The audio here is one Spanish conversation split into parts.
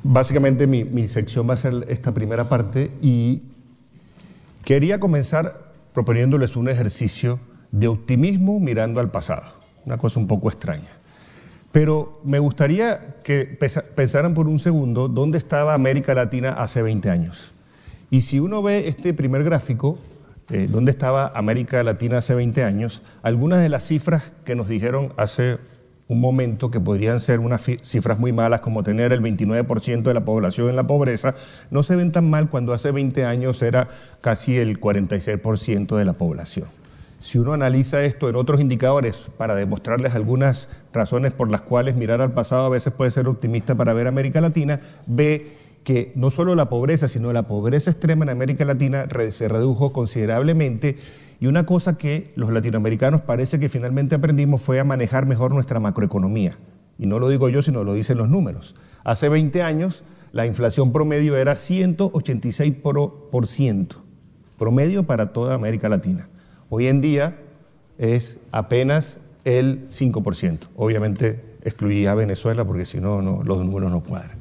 Básicamente mi sección va a ser esta primera parte y quería comenzar proponiéndoles un ejercicio de optimismo mirando al pasado, una cosa un poco extraña. Pero me gustaría que pensaran por un segundo dónde estaba América Latina hace 20 años. Y si uno ve este primer gráfico, dónde estaba América Latina hace 20 años, algunas de las cifras que nos dijeron hace un momento que podrían ser unas cifras muy malas, como tener el 29% de la población en la pobreza, no se ven tan mal cuando hace 20 años era casi el 46% de la población. Si uno analiza esto en otros indicadores para demostrarles algunas razones por las cuales mirar al pasado a veces puede ser optimista para ver América Latina, ve que no solo la pobreza, sino la pobreza extrema en América Latina se redujo considerablemente. Y una cosa que los latinoamericanos parece que finalmente aprendimos fue a manejar mejor nuestra macroeconomía. Y no lo digo yo, sino lo dicen los números. Hace 20 años la inflación promedio era 186%, promedio para toda América Latina. Hoy en día es apenas el 5%. Obviamente excluí a Venezuela porque si no, los números no cuadran.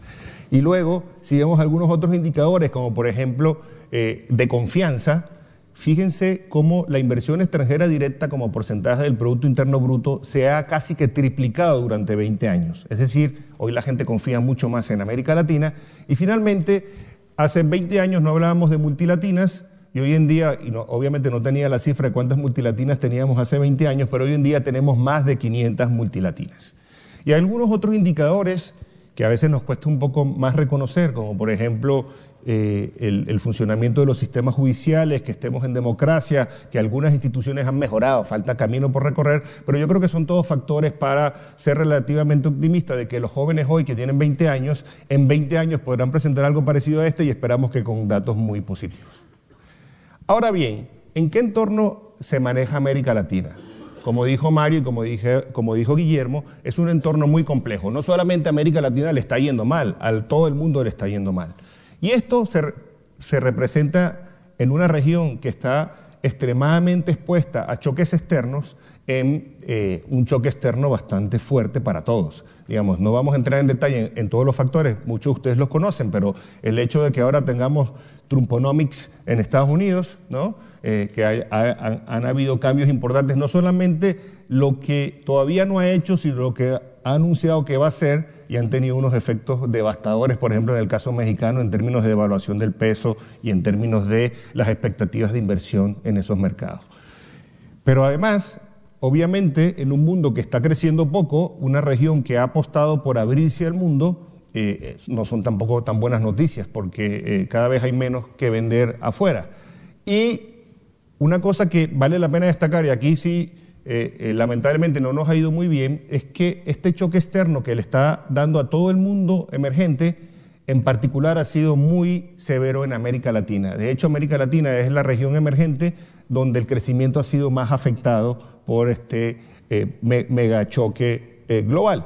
Y luego, si vemos algunos otros indicadores, como por ejemplo de confianza, fíjense cómo la inversión extranjera directa como porcentaje del Producto Interno Bruto se ha casi que triplicado durante 20 años. Es decir, hoy la gente confía mucho más en América Latina. Y finalmente, hace 20 años no hablábamos de multilatinas y hoy en día, obviamente no tenía la cifra de cuántas multilatinas teníamos hace 20 años, pero hoy en día tenemos más de 500 multilatinas. Y hay algunos otros indicadores que a veces nos cuesta un poco más reconocer, como por ejemplo el funcionamiento de los sistemas judiciales, que estemos en democracia, que algunas instituciones han mejorado, falta camino por recorrer, pero yo creo que son todos factores para ser relativamente optimista de que los jóvenes hoy que tienen 20 años, en 20 años podrán presentar algo parecido a este y esperamos que con datos muy positivos. Ahora bien, ¿en qué entorno se maneja América Latina? Como dijo Mario y como dijo Guillermo, es un entorno muy complejo. No solamente a América Latina le está yendo mal, a todo el mundo le está yendo mal. Y esto se representa en una región que está extremadamente expuesta a choques externos, en un choque externo bastante fuerte para todos. Digamos, no vamos a entrar en detalle en todos los factores, muchos de ustedes los conocen, pero el hecho de que ahora tengamos Trumponomics en Estados Unidos, ¿no? Que han habido cambios importantes, no solamente lo que todavía no ha hecho, sino lo que ha anunciado que va a hacer, y han tenido unos efectos devastadores, por ejemplo, en el caso mexicano, en términos de devaluación del peso y en términos de las expectativas de inversión en esos mercados. Pero además, obviamente, en un mundo que está creciendo poco, una región que ha apostado por abrirse al mundo, no son tampoco tan buenas noticias, porque cada vez hay menos que vender afuera. Y una cosa que vale la pena destacar, y aquí sí, lamentablemente no nos ha ido muy bien, es que este choque externo que le está dando a todo el mundo emergente, en particular ha sido muy severo en América Latina. De hecho, América Latina es la región emergente donde el crecimiento ha sido más afectado por este megachoque global.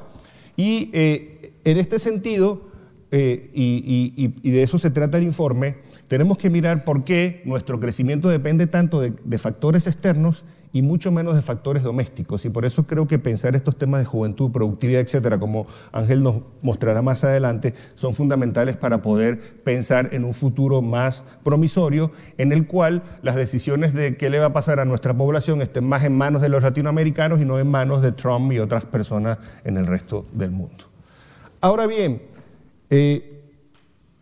Y en este sentido, y de eso se trata el informe, tenemos que mirar por qué nuestro crecimiento depende tanto de factores externos y mucho menos de factores domésticos. Y por eso creo que pensar estos temas de juventud, productividad, etcétera, como Ángel nos mostrará más adelante, son fundamentales para poder pensar en un futuro más promisorio, en el cual las decisiones de qué le va a pasar a nuestra población estén más en manos de los latinoamericanos y no en manos de Trump y otras personas en el resto del mundo. Ahora bien, en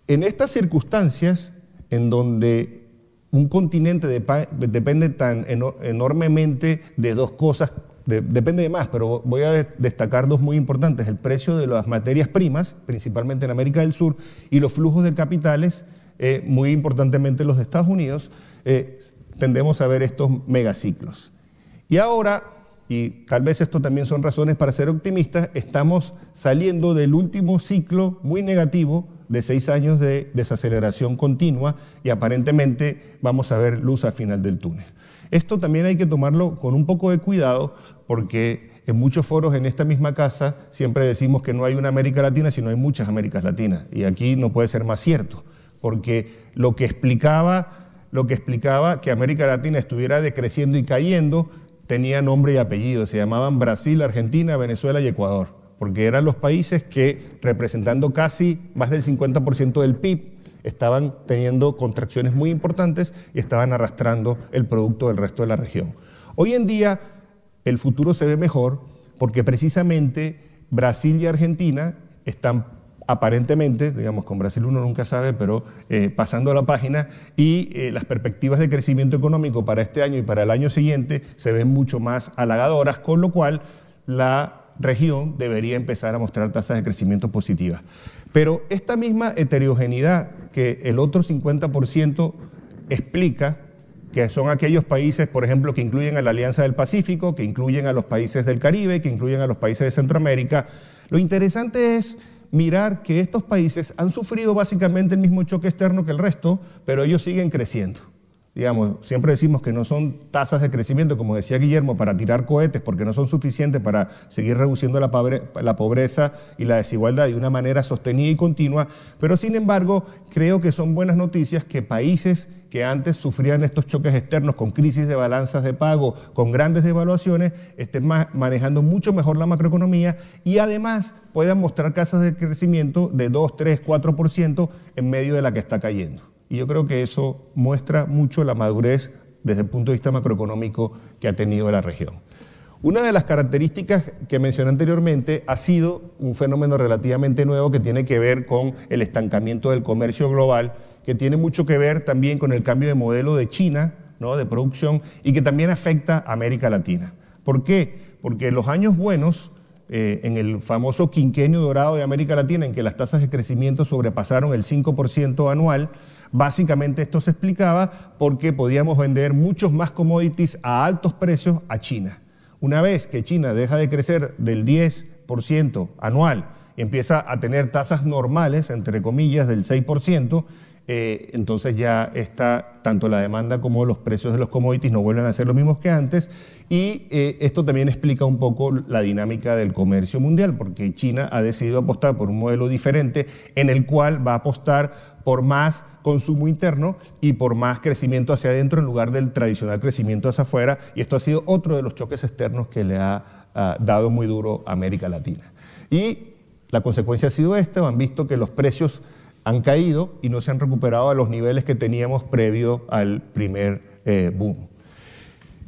estas circunstancias, en donde un continente depende tan enormemente de dos cosas, depende de más, pero voy a destacar dos muy importantes: el precio de las materias primas, principalmente en América del Sur, y los flujos de capitales, muy importantemente los de Estados Unidos, tendemos a ver estos megaciclos. Y ahora, y tal vez esto también son razones para ser optimistas, estamos saliendo del último ciclo muy negativo de 6 años de desaceleración continua y aparentemente vamos a ver luz al final del túnel. Esto también hay que tomarlo con un poco de cuidado porque en muchos foros en esta misma casa siempre decimos que no hay una América Latina, sino hay muchas Américas Latinas. Y aquí no puede ser más cierto, porque lo que explicaba que América Latina estuviera decreciendo y cayendo tenía nombre y apellido. Se llamaban Brasil, Argentina, Venezuela y Ecuador. porque eran los países que, representando casi más del 50% del PIB, estaban teniendo contracciones muy importantes y estaban arrastrando el producto del resto de la región. Hoy en día el futuro se ve mejor porque precisamente Brasil y Argentina están aparentemente, digamos, con Brasil uno nunca sabe, pero pasando la página, y las perspectivas de crecimiento económico para este año y para el año siguiente se ven mucho más halagadoras, con lo cual la región debería empezar a mostrar tasas de crecimiento positivas. Pero esta misma heterogeneidad que el otro 50% explica, que son aquellos países, por ejemplo, que incluyen a la Alianza del Pacífico, que incluyen a los países del Caribe, que incluyen a los países de Centroamérica, lo interesante es mirar que estos países han sufrido básicamente el mismo choque externo que el resto, pero ellos siguen creciendo. Digamos, siempre decimos que no son tasas de crecimiento, como decía Guillermo, para tirar cohetes, porque no son suficientes para seguir reduciendo la pobreza y la desigualdad de una manera sostenida y continua, pero sin embargo creo que son buenas noticias que países que antes sufrían estos choques externos con crisis de balanzas de pago, con grandes devaluaciones, estén manejando mucho mejor la macroeconomía y además puedan mostrar tasas de crecimiento de 2, 3, 4% en medio de la que está cayendo. Y yo creo que eso muestra mucho la madurez desde el punto de vista macroeconómico que ha tenido la región. Una de las características que mencioné anteriormente ha sido un fenómeno relativamente nuevo que tiene que ver con el estancamiento del comercio global, que tiene mucho que ver también con el cambio de modelo de China, ¿no?, de producción, y que también afecta a América Latina. ¿Por qué? Porque en los años buenos, en el famoso quinquenio dorado de América Latina, en que las tasas de crecimiento sobrepasaron el 5% anual, básicamente esto se explicaba porque podíamos vender muchos más commodities a altos precios a China. Una vez que China deja de crecer del 10% anual y empieza a tener tasas normales, entre comillas, del 6%, entonces ya está, tanto la demanda como los precios de los commodities no vuelven a ser los mismos que antes, y esto también explica un poco la dinámica del comercio mundial, porque China ha decidido apostar por un modelo diferente en el cual va a apostar por más consumo interno y por más crecimiento hacia adentro en lugar del tradicional crecimiento hacia afuera, y esto ha sido otro de los choques externos que le ha dado muy duro a América Latina. Y la consecuencia ha sido esta: han visto que los precios han caído y no se han recuperado a los niveles que teníamos previo al primer boom.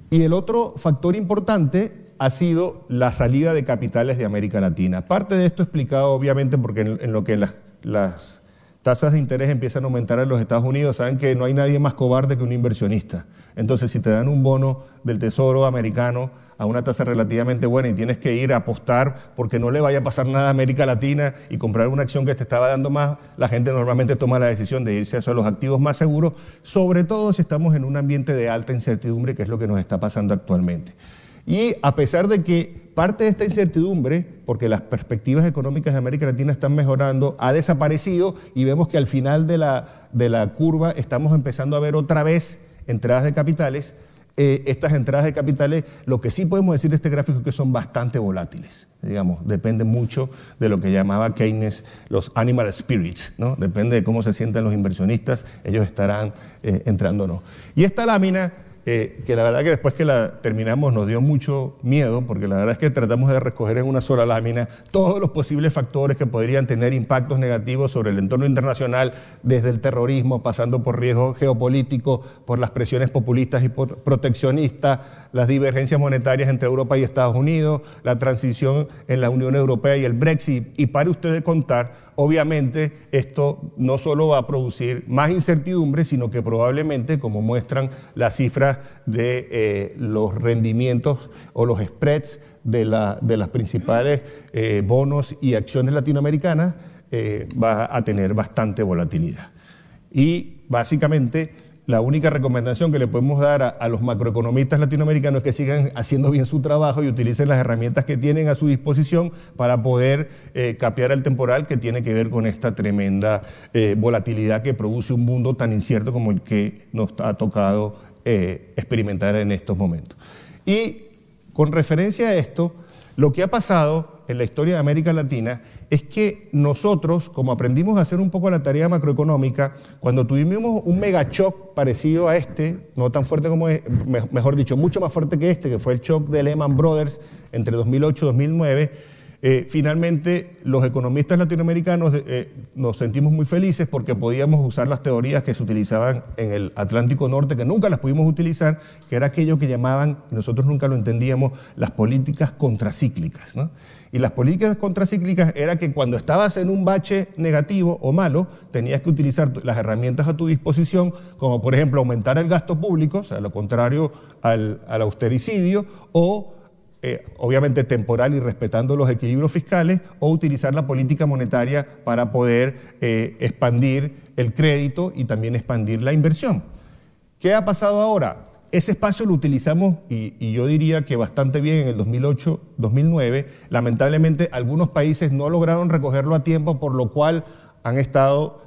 Y el otro factor importante ha sido la salida de capitales de América Latina. Parte de esto explicado obviamente porque en lo que las tasas de interés empiezan a aumentar en los Estados Unidos, saben que no hay nadie más cobarde que un inversionista. Entonces, si te dan un bono del Tesoro americano a una tasa relativamente buena y tienes que ir a apostar porque no le vaya a pasar nada a América Latina y comprar una acción que te estaba dando más, la gente normalmente toma la decisión de irse a los activos más seguros, sobre todo si estamos en un ambiente de alta incertidumbre, que es lo que nos está pasando actualmente. Y a pesar de que parte de esta incertidumbre, porque las perspectivas económicas de América Latina están mejorando, ha desaparecido, y vemos que al final de la curva estamos empezando a ver otra vez entradas de capitales. Estas entradas de capitales, lo que sí podemos decir de este gráfico es que son bastante volátiles, digamos, depende mucho de lo que llamaba Keynes los animal spirits, ¿no? Depende de cómo se sientan los inversionistas, ellos estarán entrando o no. Y esta lámina, que la verdad que después que la terminamos nos dio mucho miedo, porque la verdad es que tratamos de recoger en una sola lámina todos los posibles factores que podrían tener impactos negativos sobre el entorno internacional, desde el terrorismo, pasando por riesgos geopolíticos, por las presiones populistas y proteccionistas, las divergencias monetarias entre Europa y Estados Unidos, la transición en la Unión Europea y el Brexit. Y pare usted de contar, obviamente esto no solo va a producir más incertidumbre, sino que probablemente, como muestran las cifras de los rendimientos o los spreads de las principales bonos y acciones latinoamericanas, va a tener bastante volatilidad. Y básicamente la única recomendación que le podemos dar a los macroeconomistas latinoamericanos es que sigan haciendo bien su trabajo y utilicen las herramientas que tienen a su disposición para poder capear el temporal que tiene que ver con esta tremenda volatilidad que produce un mundo tan incierto como el que nos ha tocado experimentar en estos momentos. Y con referencia a esto, lo que ha pasado en la historia de América Latina es que nosotros, como aprendimos a hacer un poco la tarea macroeconómica, cuando tuvimos un mega shock parecido a este, no tan fuerte como mejor dicho, mucho más fuerte que este, que fue el shock de Lehman Brothers entre 2008 y 2009, Finalmente, los economistas latinoamericanos nos sentimos muy felices porque podíamos usar las teorías que se utilizaban en el Atlántico Norte, que nunca las pudimos utilizar, que era aquello que llamaban, y nosotros nunca lo entendíamos, las políticas contracíclicas, ¿no? Y las políticas contracíclicas era que cuando estabas en un bache negativo o malo, tenías que utilizar las herramientas a tu disposición, como por ejemplo aumentar el gasto público, o sea, lo contrario al austericidio, o obviamente temporal y respetando los equilibrios fiscales, o utilizar la política monetaria para poder expandir el crédito y también expandir la inversión. ¿Qué ha pasado ahora? Ese espacio lo utilizamos, y yo diría que bastante bien en el 2008-2009. Lamentablemente, algunos países no lograron recogerlo a tiempo, por lo cual han estado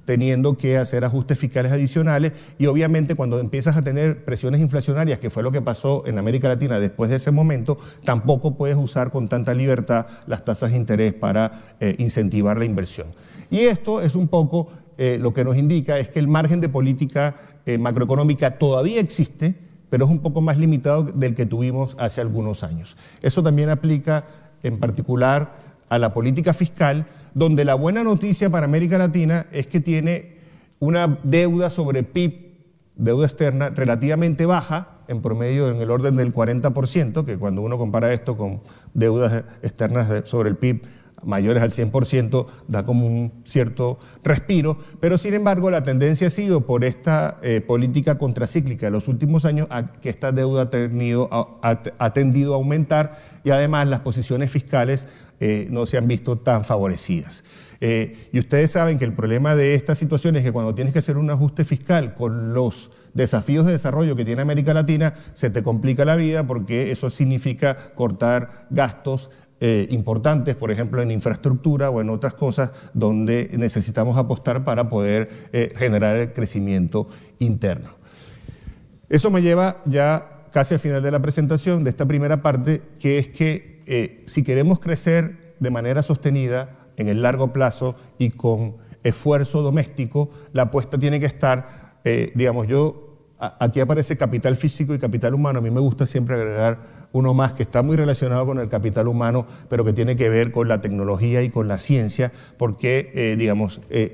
teniendo que hacer ajustes fiscales adicionales, y obviamente cuando empiezas a tener presiones inflacionarias, que fue lo que pasó en América Latina después de ese momento, tampoco puedes usar con tanta libertad las tasas de interés para incentivar la inversión. Y esto es un poco lo que nos indica es que el margen de política macroeconómica todavía existe, pero es un poco más limitado del que tuvimos hace algunos años. Eso también aplica en particular a la política fiscal, donde la buena noticia para América Latina es que tiene una deuda sobre PIB, deuda externa, relativamente baja, en promedio en el orden del 40%, que cuando uno compara esto con deudas externas sobre el PIB mayores al 100%, da como un cierto respiro, pero sin embargo la tendencia ha sido por esta política contracíclica de los últimos años a que esta deuda ha tendido a aumentar, y además las posiciones fiscales no se han visto tan favorecidas. Y ustedes saben que el problema de esta situación es que cuando tienes que hacer un ajuste fiscal con los desafíos de desarrollo que tiene América Latina, se te complica la vida, porque eso significa cortar gastos importantes, por ejemplo en infraestructura o en otras cosas donde necesitamos apostar para poder generar el crecimiento interno. Eso me lleva ya casi al final de la presentación de esta primera parte, que es que si queremos crecer de manera sostenida en el largo plazo y con esfuerzo doméstico, la apuesta tiene que estar, aquí aparece capital físico y capital humano. A mí me gusta siempre agregar uno más que está muy relacionado con el capital humano, pero que tiene que ver con la tecnología y con la ciencia, porque,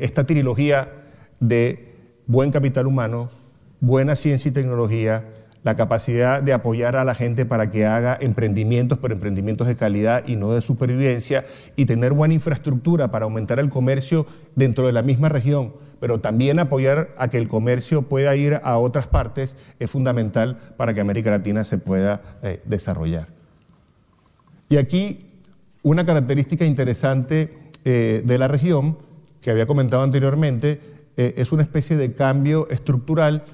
esta trilogía de buen capital humano, buena ciencia y tecnología, la capacidad de apoyar a la gente para que haga emprendimientos, pero emprendimientos de calidad y no de supervivencia, y tener buena infraestructura para aumentar el comercio dentro de la misma región, pero también apoyar a que el comercio pueda ir a otras partes, es fundamental para que América Latina se pueda desarrollar. Y aquí una característica interesante de la región, que había comentado anteriormente, es una especie de cambio estructural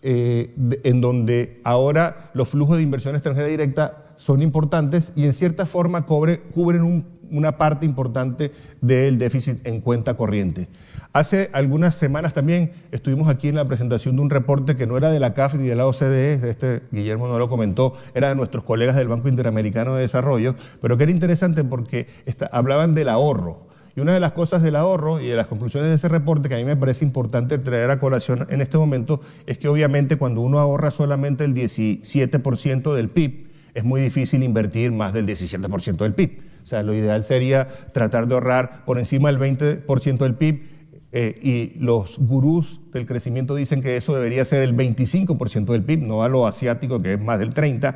en donde ahora los flujos de inversión extranjera directa son importantes y en cierta forma cubren una parte importante del déficit en cuenta corriente. Hace algunas semanas también estuvimos aquí en la presentación de un reporte que no era de la CAF ni de la OCDE, Guillermo no lo comentó, era de nuestros colegas del Banco Interamericano de Desarrollo, pero que era interesante porque hablaban del ahorro. Y una de las cosas del ahorro y de las conclusiones de ese reporte que a mí me parece importante traer a colación en este momento es que obviamente cuando uno ahorra solamente el 17% del PIB, es muy difícil invertir más del 17% del PIB. O sea, lo ideal sería tratar de ahorrar por encima del 20% del PIB, y los gurús del crecimiento dicen que eso debería ser el 25% del PIB, no a lo asiático que es más del 30%,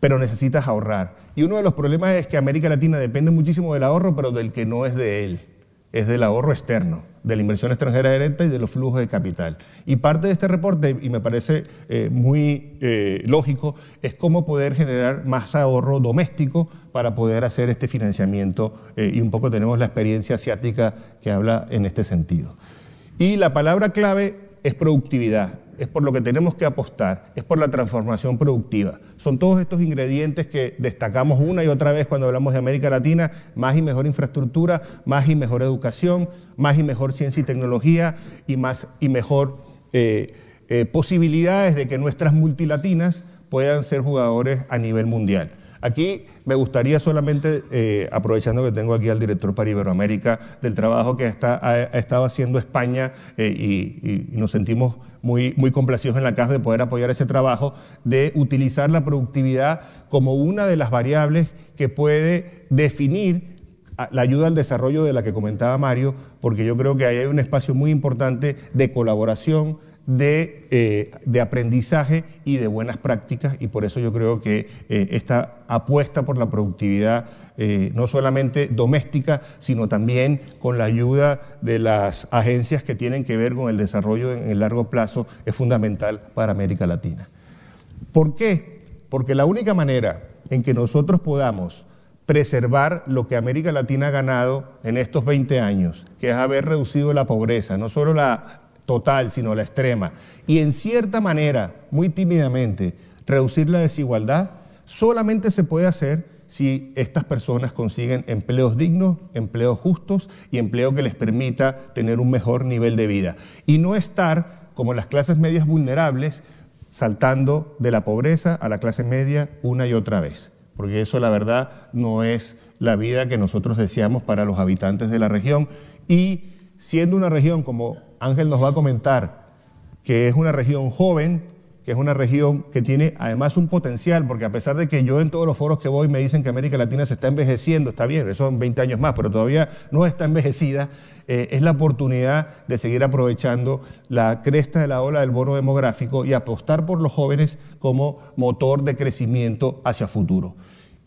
pero necesitas ahorrar. Y uno de los problemas es que América Latina depende muchísimo del ahorro, pero del que no es de él, es del ahorro externo, de la inversión extranjera directa y de los flujos de capital. Y parte de este reporte, y me parece muy lógico, es cómo poder generar más ahorro doméstico para poder hacer este financiamiento, y un poco tenemos la experiencia asiática que habla en este sentido. Y la palabra clave es productividad. Es por lo que tenemos que apostar, es por la transformación productiva. Son todos estos ingredientes que destacamos una y otra vez cuando hablamos de América Latina: más y mejor infraestructura, más y mejor educación, más y mejor ciencia y tecnología, y más y mejor posibilidades de que nuestras multilatinas puedan ser jugadores a nivel mundial. Aquí me gustaría solamente, aprovechando que tengo aquí al director para Iberoamérica, del trabajo que ha estado haciendo España y nos sentimos muy complacidos en la CAF de poder apoyar ese trabajo, de utilizar la productividad como una de las variables que puede definir la ayuda al desarrollo de la que comentaba Mario, porque yo creo que ahí hay un espacio muy importante de colaboración, de aprendizaje y de buenas prácticas, y por eso yo creo que esta apuesta por la productividad no solamente doméstica, sino también con la ayuda de las agencias que tienen que ver con el desarrollo en el largo plazo es fundamental para América Latina. ¿Por qué? Porque la única manera en que nosotros podamos preservar lo que América Latina ha ganado en estos 20 años, que es haber reducido la pobreza, no solo la total, sino la extrema, y en cierta manera, muy tímidamente, reducir la desigualdad, solamente se puede hacer si estas personas consiguen empleos dignos, empleos justos y empleo que les permita tener un mejor nivel de vida. Y no estar, como las clases medias vulnerables, saltando de la pobreza a la clase media una y otra vez, porque eso la verdad no es la vida que nosotros deseamos para los habitantes de la región. Y siendo una región, como Ángel nos va a comentar, que es una región joven, que es una región que tiene además un potencial, porque a pesar de que yo en todos los foros que voy me dicen que América Latina se está envejeciendo, está bien, eso son 20 años más, pero todavía no está envejecida, es la oportunidad de seguir aprovechando la cresta de la ola del bono demográfico y apostar por los jóvenes como motor de crecimiento hacia futuro.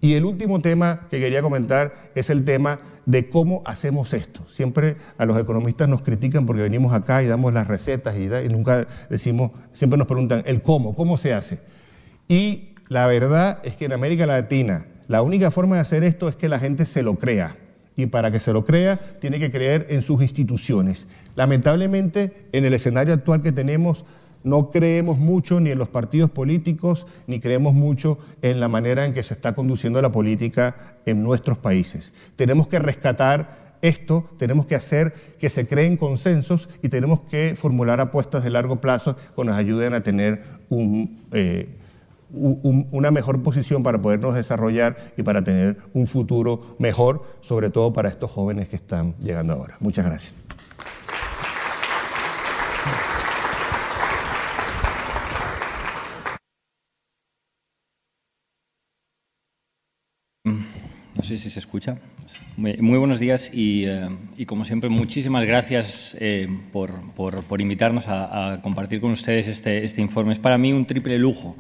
Y el último tema que quería comentar es el tema de cómo hacemos esto. Siempre a los economistas nos critican porque venimos acá y damos las recetas y nunca decimos, siempre nos preguntan el cómo se hace. Y la verdad es que en América Latina la única forma de hacer esto es que la gente se lo crea. Y para que se lo crea, tiene que creer en sus instituciones. Lamentablemente, en el escenario actual que tenemos, no creemos mucho ni en los partidos políticos, ni creemos mucho en la manera en que se está conduciendo la política en nuestros países. Tenemos que rescatar esto, tenemos que hacer que se creen consensos y tenemos que formular apuestas de largo plazo que nos ayuden a tener una mejor posición para podernos desarrollar y para tener un futuro mejor, sobre todo para estos jóvenes que están llegando ahora. Muchas gracias. No sé si se escucha. Muy buenos días y como siempre, muchísimas gracias por invitarnos a compartir con ustedes este informe. Es para mí un triple lujo.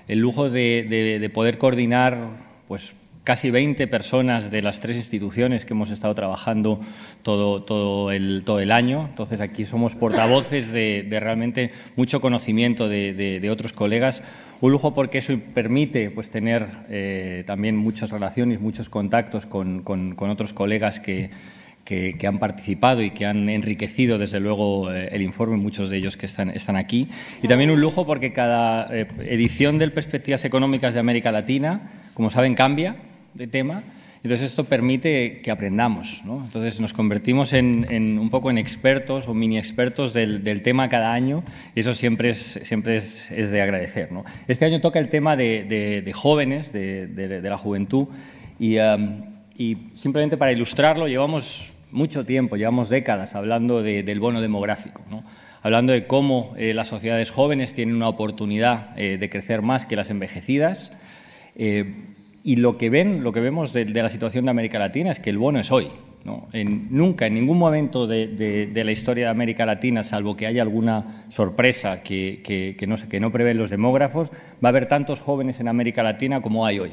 El lujo de poder coordinar pues, casi 20 personas de las 3 instituciones que hemos estado trabajando todo el año. Entonces, aquí somos portavoces de realmente mucho conocimiento de otros colegas. Un lujo porque eso permite pues, tener también muchas relaciones, muchos contactos con otros colegas que han participado y que han enriquecido, desde luego, el informe, muchos de ellos que están aquí. Y también un lujo porque cada edición del Perspectivas Económicas de América Latina, como saben, cambia de tema. Entonces, esto permite que aprendamos, ¿no? Entonces, nos convertimos un poco en expertos o mini expertos del tema cada año y eso siempre es de agradecer, ¿no? Este año toca el tema de jóvenes, de la juventud y simplemente para ilustrarlo, llevamos mucho tiempo, llevamos décadas hablando del bono demográfico, ¿no? Hablando de cómo las sociedades jóvenes tienen una oportunidad de crecer más que las envejecidas. Y lo que vemos de la situación de América Latina es que el bono es hoy, ¿no? Nunca, en ningún momento de la historia de América Latina, salvo que haya alguna sorpresa que no prevén los demógrafos, va a haber tantos jóvenes en América Latina como hay hoy.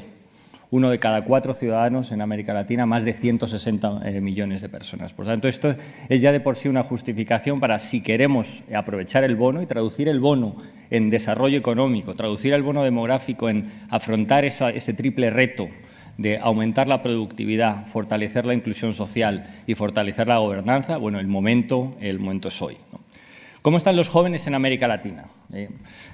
1 de cada 4 ciudadanos en América Latina, más de 160 millones de personas. Por tanto, esto es ya de por sí una justificación para, si queremos aprovechar el bono y traducir el bono en desarrollo económico, traducir el bono demográfico en afrontar ese triple reto de aumentar la productividad, fortalecer la inclusión social y fortalecer la gobernanza, bueno, el momento es hoy, ¿no? ¿Cómo están los jóvenes en América Latina?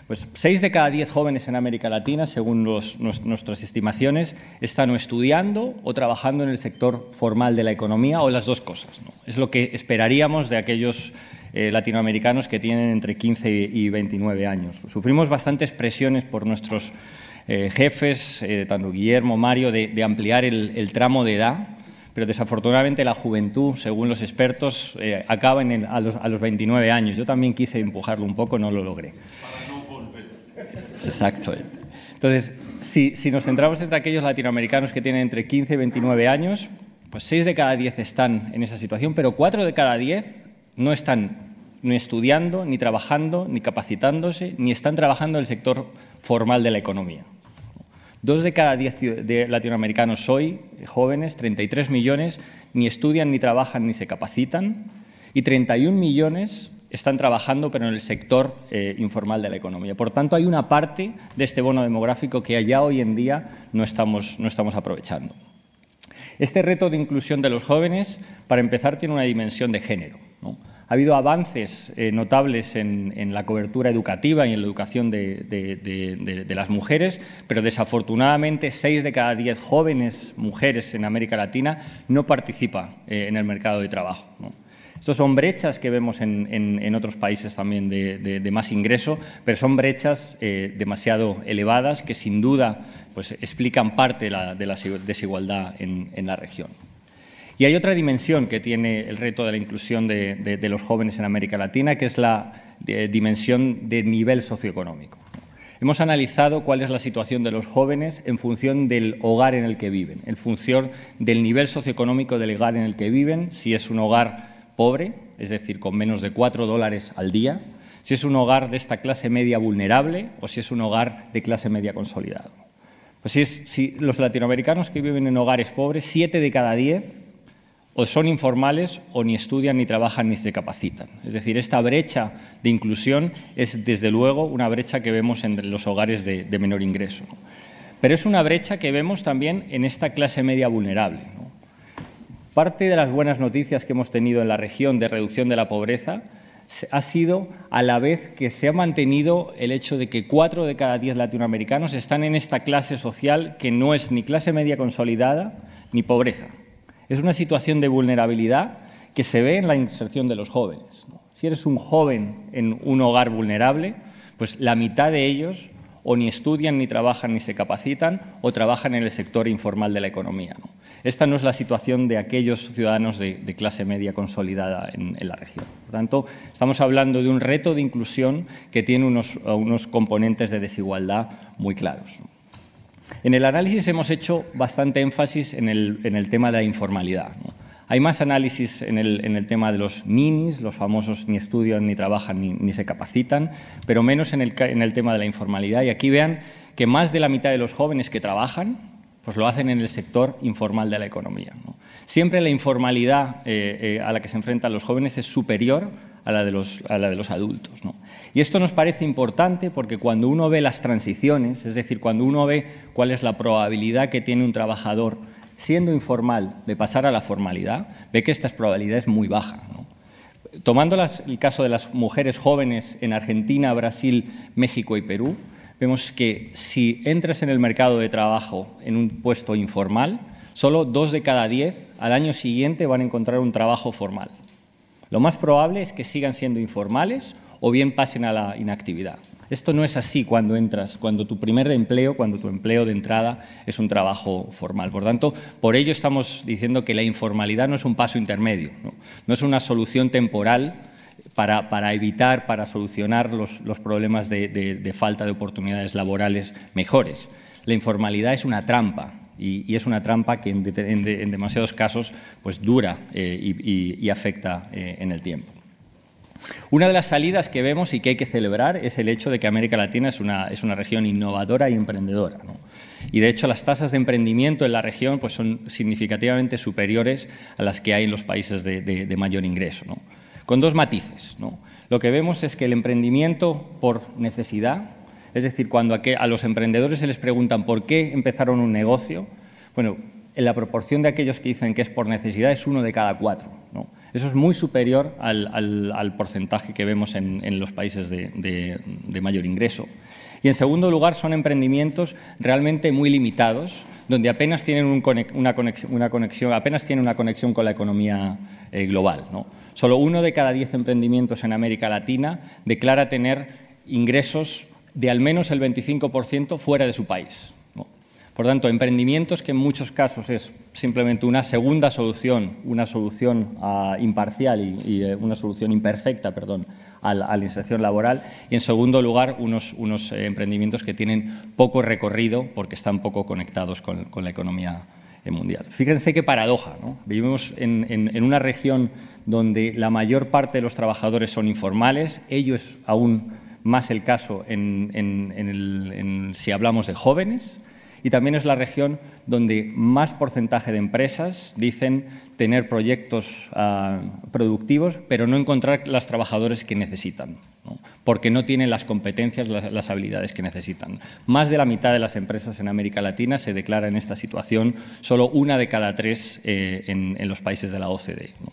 Pues 6 de cada 10 jóvenes en América Latina, según nuestras estimaciones, están o estudiando o trabajando en el sector formal de la economía o las dos cosas, ¿no? Es lo que esperaríamos de aquellos latinoamericanos que tienen entre 15 y 29 años. Sufrimos bastantes presiones por nuestros jefes, tanto Guillermo, Mario, de ampliar el tramo de edad, pero desafortunadamente la juventud, según los expertos, acaba a los 29 años. Yo también quise empujarlo un poco, no lo logré. Para no volver. Exacto. Entonces, si nos centramos en aquellos latinoamericanos que tienen entre 15 y 29 años, pues 6 de cada 10 están en esa situación, pero 4 de cada 10 no están ni estudiando, ni trabajando, ni capacitándose, ni están trabajando en el sector formal de la economía. 2 de cada 10 latinoamericanos hoy, jóvenes, 33 millones, ni estudian, ni trabajan, ni se capacitan, y 31 millones están trabajando, pero en el sector informal de la economía. Por tanto, hay una parte de este bono demográfico que ya hoy en día no estamos aprovechando. Este reto de inclusión de los jóvenes, para empezar, tiene una dimensión de género, ¿no? Ha habido avances notables en la cobertura educativa y en la educación de las mujeres, pero desafortunadamente 6 de cada 10 jóvenes mujeres en América Latina no participan en el mercado de trabajo, ¿no? Estas son brechas que vemos en otros países también de más ingreso, pero son brechas demasiado elevadas que sin duda pues, explican parte de la desigualdad en la región. Y hay otra dimensión que tiene el reto de la inclusión de los jóvenes en América Latina, que es la dimensión de nivel socioeconómico. Hemos analizado cuál es la situación de los jóvenes en función del hogar en el que viven, en función del nivel socioeconómico del hogar en el que viven, si es un hogar pobre, es decir, con menos de $4 al día, si es un hogar de esta clase media vulnerable o si es un hogar de clase media consolidado. Pues si los latinoamericanos que viven en hogares pobres, 7 de cada 10 o son informales o ni estudian, ni trabajan, ni se capacitan. Es decir, esta brecha de inclusión es, desde luego, una brecha que vemos en los hogares de menor ingreso, ¿no? Pero es una brecha que vemos también en esta clase media vulnerable, ¿no? Parte de las buenas noticias que hemos tenido en la región de reducción de la pobreza ha sido a la vez que se ha mantenido el hecho de que 4 de cada 10 latinoamericanos están en esta clase social que no es ni clase media consolidada ni pobreza. Es una situación de vulnerabilidad que se ve en la inserción de los jóvenes, ¿no? Si eres un joven en un hogar vulnerable, pues la mitad de ellos o ni estudian, ni trabajan, ni se capacitan, o trabajan en el sector informal de la economía, ¿no? Esta no es la situación de aquellos ciudadanos de clase media consolidada en la región. Por tanto, estamos hablando de un reto de inclusión que tiene unos componentes de desigualdad muy claros. En el análisis hemos hecho bastante énfasis en el tema de la informalidad, ¿no? Hay más análisis en el tema de los ninis, los famosos ni estudian, ni trabajan, ni se capacitan, pero menos en el tema de la informalidad. Y aquí vean que más de la mitad de los jóvenes que trabajan pues lo hacen en el sector informal de la economía, ¿no? Siempre la informalidad a la que se enfrentan los jóvenes es superior a la de los adultos, ¿no? Y esto nos parece importante porque cuando uno ve las transiciones, es decir, cuando uno ve cuál es la probabilidad que tiene un trabajador siendo informal de pasar a la formalidad, ve que esta probabilidad es muy baja, ¿no? Tomando el caso de las mujeres jóvenes en Argentina, Brasil, México y Perú, vemos que si entras en el mercado de trabajo en un puesto informal, solo 2 de cada 10 al año siguiente van a encontrar un trabajo formal. Lo más probable es que sigan siendo informales o bien pasen a la inactividad. Esto no es así cuando entras, cuando tu empleo de entrada es un trabajo formal. Por tanto, por ello estamos diciendo que la informalidad no es un paso intermedio, no es una solución temporal para evitar, para solucionar los problemas de falta de oportunidades laborales mejores. La informalidad es una trampa. Y es una trampa que en demasiados casos pues dura y afecta en el tiempo. Una de las salidas que vemos y que hay que celebrar es el hecho de que América Latina es una región innovadora y emprendedora, ¿no? Y, de hecho, las tasas de emprendimiento en la región pues, son significativamente superiores a las que hay en los países de mayor ingreso, ¿no? Con dos matices, ¿no? Lo que vemos es que el emprendimiento por necesidad, es decir, cuando a los emprendedores se les preguntan por qué empezaron un negocio, bueno, en la proporción de aquellos que dicen que es por necesidad es 1 de cada 4, ¿no? Eso es muy superior al porcentaje que vemos en los países de mayor ingreso. Y, en segundo lugar, son emprendimientos realmente muy limitados, donde apenas tienen una conexión con la economía global, ¿no? Solo 1 de cada 10 emprendimientos en América Latina declara tener ingresos de al menos el 25% fuera de su país, ¿no? Por tanto, emprendimientos que en muchos casos es simplemente una segunda solución, una solución imparcial y una solución imperfecta, perdón, a la inserción laboral. Y, en segundo lugar, unos emprendimientos que tienen poco recorrido porque están poco conectados con la economía mundial. Fíjense qué paradoja, ¿no? Vivimos en una región donde la mayor parte de los trabajadores son informales. Ello es aún más el caso si hablamos de jóvenes. Y también es la región donde más porcentaje de empresas dicen tener proyectos productivos, pero no encontrar los trabajadores que necesitan, ¿no? Porque no tienen las competencias, las habilidades que necesitan. Más de la mitad de las empresas en América Latina se declara en esta situación, solo 1 de cada 3 en los países de la OCDE, ¿no?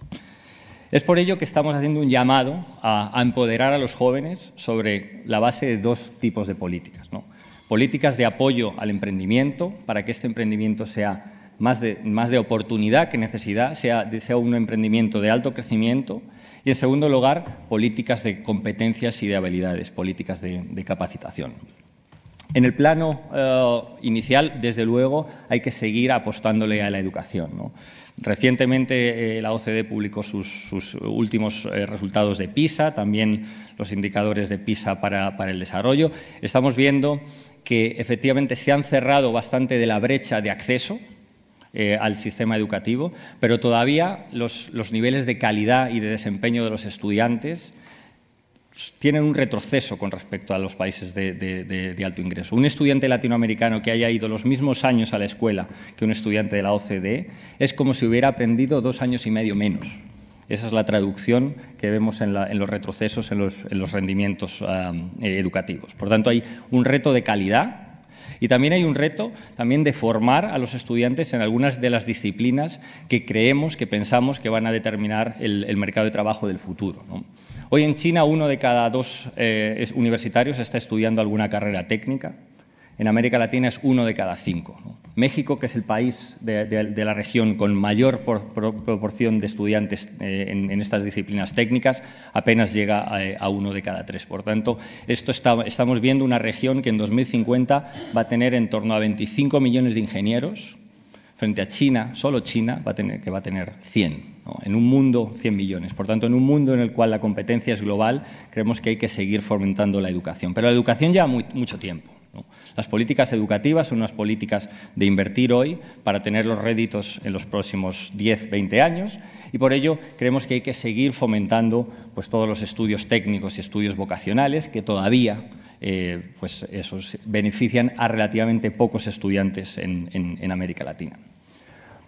Es por ello que estamos haciendo un llamado a empoderar a los jóvenes sobre la base de 2 tipos de políticas, ¿no? Políticas de apoyo al emprendimiento, para que este emprendimiento sea más de oportunidad que necesidad, sea un emprendimiento de alto crecimiento. Y, en segundo lugar, políticas de competencias y de habilidades, políticas de capacitación. En el plano inicial, desde luego, hay que seguir apostándole a la educación, ¿no? Recientemente la OCDE publicó sus últimos resultados de PISA, también los indicadores de PISA para el desarrollo. Estamos viendo que efectivamente se han cerrado bastante de la brecha de acceso al sistema educativo, pero todavía los niveles de calidad y de desempeño de los estudiantes tienen un retroceso con respecto a los países de alto ingreso. Un estudiante latinoamericano que haya ido los mismos años a la escuela que un estudiante de la OCDE es como si hubiera aprendido 2 años y medio menos. Esa es la traducción que vemos en los retrocesos en los rendimientos educativos. Por tanto, hay un reto de calidad y también hay un reto de formar a los estudiantes en algunas de las disciplinas que pensamos que van a determinar el mercado de trabajo del futuro, ¿no? Hoy en China 1 de cada 2 universitarios está estudiando alguna carrera técnica. En América Latina es 1 de cada 5, ¿no? México, que es el país de la región con mayor proporción de estudiantes en estas disciplinas técnicas, apenas llega a 1 de cada 3. Por tanto, estamos viendo una región que en 2050 va a tener en torno a 25 millones de ingenieros, frente a China, solo China, va a tener 100. ¿no? En un mundo, 100 millones. Por tanto, en un mundo en el cual la competencia es global, creemos que hay que seguir fomentando la educación. Pero la educación lleva mucho tiempo, ¿no? Las políticas educativas son unas políticas de invertir hoy para tener los réditos en los próximos 10, 20 años y por ello creemos que hay que seguir fomentando todos los estudios técnicos y estudios vocacionales que todavía esos benefician a relativamente pocos estudiantes en América Latina.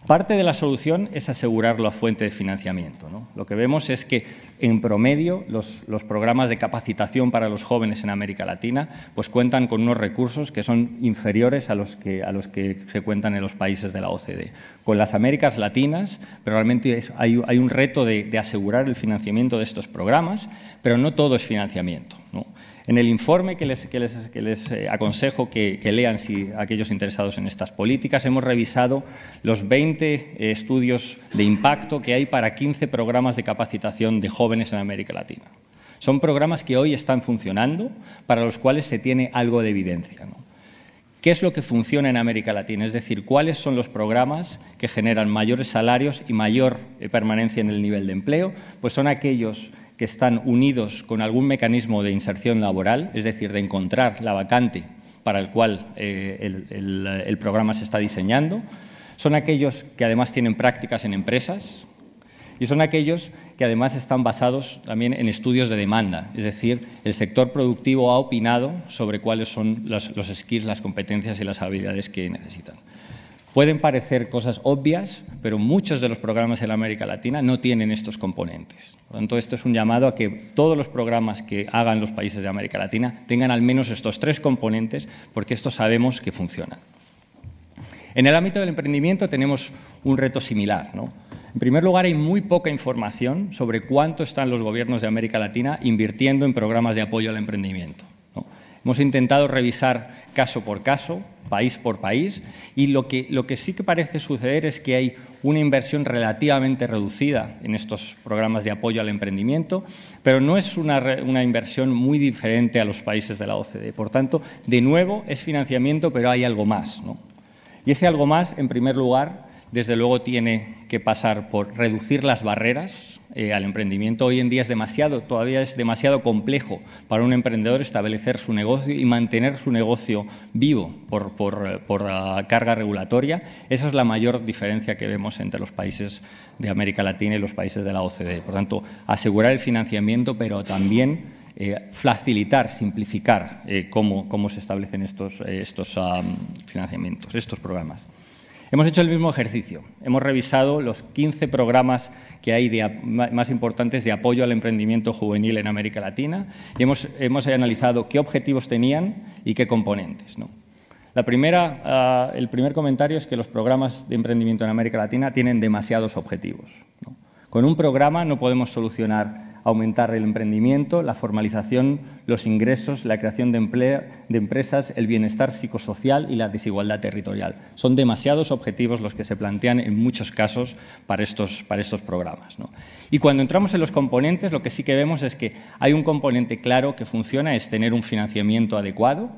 Parte de la solución es asegurar la fuente de financiamiento, ¿no? Lo que vemos es que, en promedio, los programas de capacitación para los jóvenes en América Latina cuentan con unos recursos que son inferiores a los que se cuentan en los países de la OCDE. Con las Américas Latinas, pero realmente hay un reto de asegurar el financiamiento de estos programas, pero no todo es financiamiento, ¿no? En el informe que les aconsejo que lean aquellos interesados en estas políticas, hemos revisado los 20 estudios de impacto que hay para 15 programas de capacitación de jóvenes en América Latina. Son programas que hoy están funcionando, para los cuales se tiene algo de evidencia, ¿no? ¿Qué es lo que funciona en América Latina? Es decir, ¿cuáles son los programas que generan mayores salarios y mayor permanencia en el nivel de empleo? Pues son aquellos que están unidos con algún mecanismo de inserción laboral, es decir, de encontrar la vacante para el cual el programa se está diseñando. Son aquellos que además tienen prácticas en empresas y son aquellos que además están basados también en estudios de demanda, es decir, el sector productivo ha opinado sobre cuáles son los skills, las competencias y las habilidades que necesitan. Pueden parecer cosas obvias, pero muchos de los programas en la América Latina no tienen estos componentes. Por lo tanto, esto es un llamado a que todos los programas que hagan los países de América Latina tengan al menos estos 3 componentes, porque estos sabemos que funcionan. En el ámbito del emprendimiento tenemos un reto similar, ¿no? En primer lugar, hay muy poca información sobre cuánto están los gobiernos de América Latina invirtiendo en programas de apoyo al emprendimiento, ¿no? Hemos intentado revisar caso por caso, país por país, y lo que sí que parece suceder es que hay una inversión relativamente reducida en estos programas de apoyo al emprendimiento, pero no es una inversión muy diferente a los países de la OCDE. Por tanto, de nuevo, es financiamiento, pero hay algo más, ¿no? Y ese algo más, en primer lugar, desde luego tiene que pasar por reducir las barreras al emprendimiento. Hoy en día todavía es demasiado complejo para un emprendedor establecer su negocio y mantener su negocio vivo por la carga regulatoria. Esa es la mayor diferencia que vemos entre los países de América Latina y los países de la OCDE. Por tanto, asegurar el financiamiento, pero también facilitar, simplificar cómo se establecen estos financiamientos, estos programas. Hemos hecho el mismo ejercicio. Hemos revisado los 15 programas que hay más importantes de apoyo al emprendimiento juvenil en América Latina y hemos analizado qué objetivos tenían y qué componentes, ¿no? El primer comentario es que los programas de emprendimiento en América Latina tienen demasiados objetivos, ¿no? Con un programa no podemos solucionar aumentar el emprendimiento, la formalización, los ingresos, la creación de empresas, el bienestar psicosocial y la desigualdad territorial. Son demasiados objetivos los que se plantean en muchos casos para estos programas, ¿no? Y cuando entramos en los componentes, lo que sí que vemos es que hay un componente claro que funciona, es tener un financiamiento adecuado,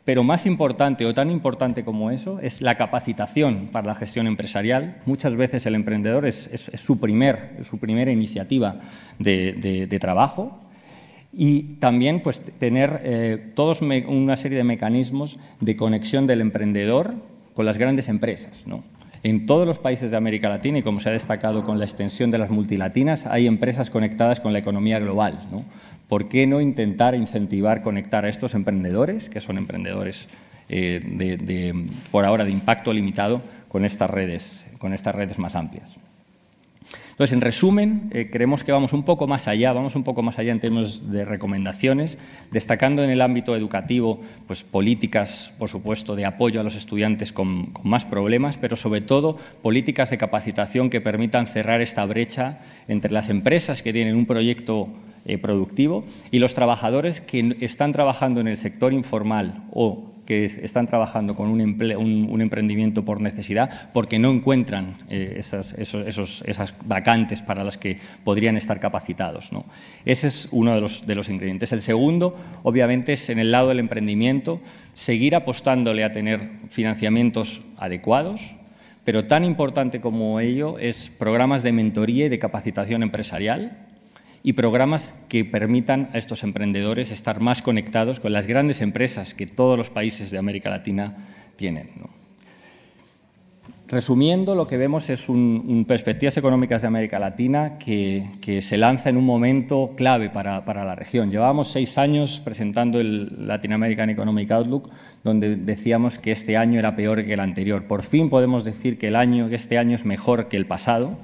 pero más importante o tan importante como eso es la capacitación para la gestión empresarial. Muchas veces el emprendedor es su primera iniciativa de trabajo y también pues, tener una serie de mecanismos de conexión del emprendedor con las grandes empresas, ¿no? En todos los países de América Latina, y como se ha destacado con la extensión de las multilatinas, hay empresas conectadas con la economía global, ¿no? ¿Por qué no intentar incentivar, conectar a estos emprendedores, que son emprendedores por ahora de impacto limitado, con estas redes más amplias? Entonces, en resumen, creemos que vamos un poco más allá en términos de recomendaciones, destacando en el ámbito educativo pues, políticas, por supuesto, de apoyo a los estudiantes con más problemas, pero sobre todo políticas de capacitación que permitan cerrar esta brecha entre las empresas que tienen un proyecto productivo y los trabajadores que están trabajando en el sector informal o que están trabajando con un emprendimiento por necesidad porque no encuentran esas vacantes para las que podrían estar capacitados, ¿no? Ese es uno de los ingredientes. El segundo, obviamente, es en el lado del emprendimiento, seguir apostándole a tener financiamientos adecuados, pero tan importante como ello es programas de mentoría y de capacitación empresarial y programas que permitan a estos emprendedores estar más conectados con las grandes empresas que todos los países de América Latina tienen, ¿no? Resumiendo, lo que vemos es perspectivas económicas de América Latina que se lanza en un momento clave para la región. Llevábamos 6 años presentando el Latin American Economic Outlook, donde decíamos que este año era peor que el anterior. Por fin podemos decir que este año es mejor que el pasado,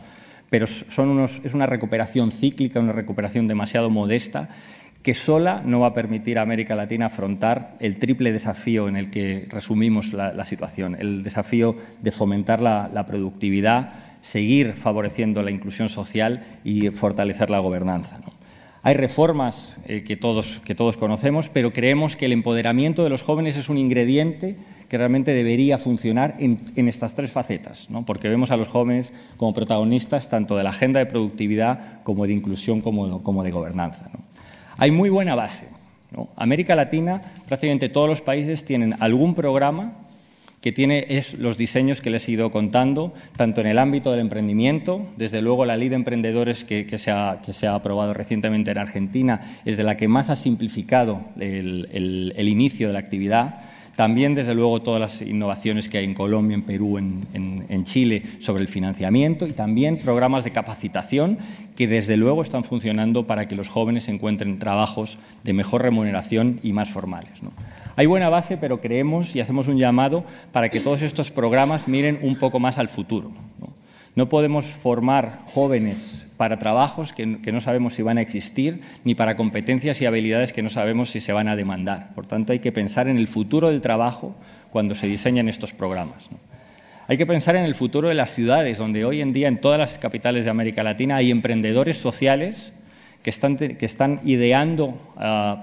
pero es una recuperación cíclica, una recuperación demasiado modesta, que sola no va a permitir a América Latina afrontar el triple desafío en el que resumimos la situación, el desafío de fomentar la productividad, seguir favoreciendo la inclusión social y fortalecer la gobernanza, ¿no? Hay reformas que todos conocemos, pero creemos que el empoderamiento de los jóvenes es un ingrediente que realmente debería funcionar en estas 3 facetas, ¿no? Porque vemos a los jóvenes como protagonistas tanto de la agenda de productividad como de inclusión como de gobernanza, ¿no? Hay muy buena base, ¿no? América Latina, prácticamente todos los países tienen algún programa que tiene los diseños que les he ido contando, tanto en el ámbito del emprendimiento, desde luego la Ley de Emprendedores que se ha aprobado recientemente en Argentina es de la que más ha simplificado el inicio de la actividad. También, desde luego, todas las innovaciones que hay en Colombia, en Perú, en Chile sobre el financiamiento y también programas de capacitación que, desde luego, están funcionando para que los jóvenes encuentren trabajos de mejor remuneración y más formales, ¿no? Hay buena base, pero creemos y hacemos un llamado para que todos estos programas miren un poco más al futuro, ¿no? No podemos formar jóvenes para trabajos que no sabemos si van a existir, ni para competencias y habilidades que no sabemos si se van a demandar. Por tanto, hay que pensar en el futuro del trabajo cuando se diseñan estos programas, ¿no? Hay que pensar en el futuro de las ciudades, donde hoy en día en todas las capitales de América Latina hay emprendedores sociales que están ideando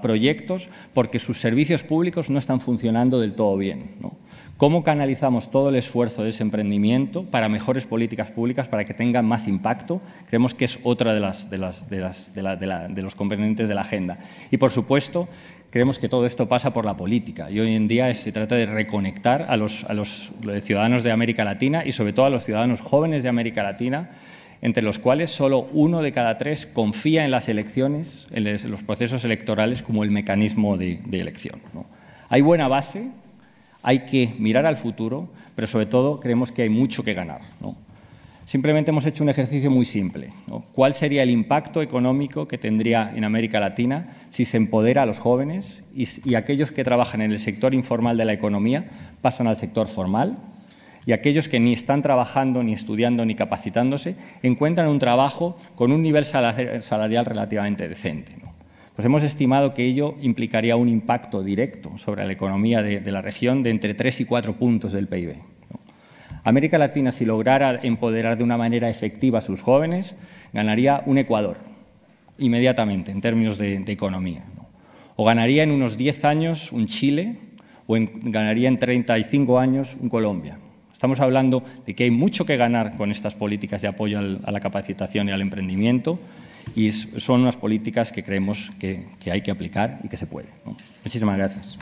proyectos porque sus servicios públicos no están funcionando del todo bien, ¿no? ¿Cómo canalizamos todo el esfuerzo de ese emprendimiento para mejores políticas públicas, para que tengan más impacto? Creemos que es otra de los componentes de la agenda. Y, por supuesto, creemos que todo esto pasa por la política. Y hoy en día se trata de reconectar a los ciudadanos de América Latina y, sobre todo, a los ciudadanos jóvenes de América Latina, entre los cuales solo 1 de cada 3 confía en las elecciones, en los procesos electorales como el mecanismo de elección, ¿no? Hay buena base. Hay que mirar al futuro, pero sobre todo creemos que hay mucho que ganar, ¿no? Simplemente hemos hecho un ejercicio muy simple, ¿no? ¿Cuál sería el impacto económico que tendría en América Latina si se empodera a los jóvenes y aquellos que trabajan en el sector informal de la economía pasan al sector formal? Y aquellos que ni están trabajando, ni estudiando, ni capacitándose, encuentran un trabajo con un nivel salarial relativamente decente, ¿no? Pues hemos estimado que ello implicaría un impacto directo sobre la economía de la región de entre 3 y 4 puntos del PIB, ¿no? América Latina, si lograra empoderar de una manera efectiva a sus jóvenes, ganaría un Ecuador inmediatamente en términos de economía, ¿no? O ganaría en unos 10 años un Chile o ganaría en 35 años un Colombia. Estamos hablando de que hay mucho que ganar con estas políticas de apoyo a la capacitación y al emprendimiento, y son unas políticas que creemos que hay que aplicar y que se puede, ¿no? Muchísimas gracias.